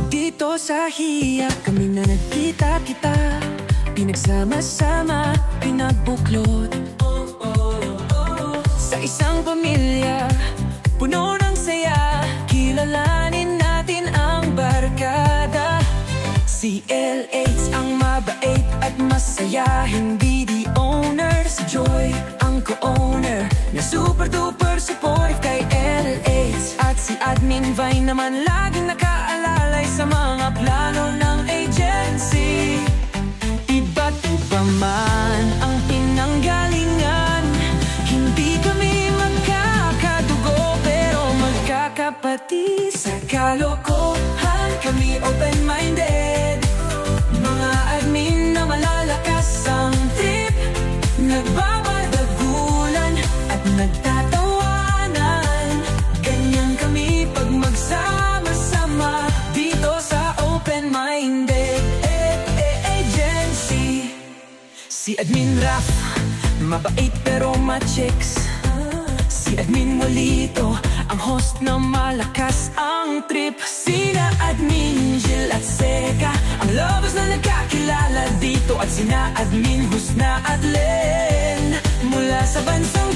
Dito sa hiya kami na nagkita-kita, pinagsama-sama, pinagbuklod. Sa isang pamilya, puno ng saya, kilalanin natin ang barkada. Si LH ang mabait at masaya, hindi the owner. Si Joy ang co-owner, na super duper supportive kay LH. At si Admin Vine naman laging nakaalalay sa mga plano ng agency. Iba't iba man ang pinanggalingan, hindi kami magkakadugo pero magkakapatid. Sa kalokohan kami open-minded, mga admin na malalakas ang trip, nagbabadagulan at nagtatawanan. Ganyan kami pag magsama-sama dito sa open-minded agency. Si Admin Raf, mabait pero ma-chicks. Si Admin Molito, ang host na malakas ang trip. Sina Admin Jill at Seka, ang lovers na nagkakilala dito. At sina Admin Husna at Len, mula sa bansang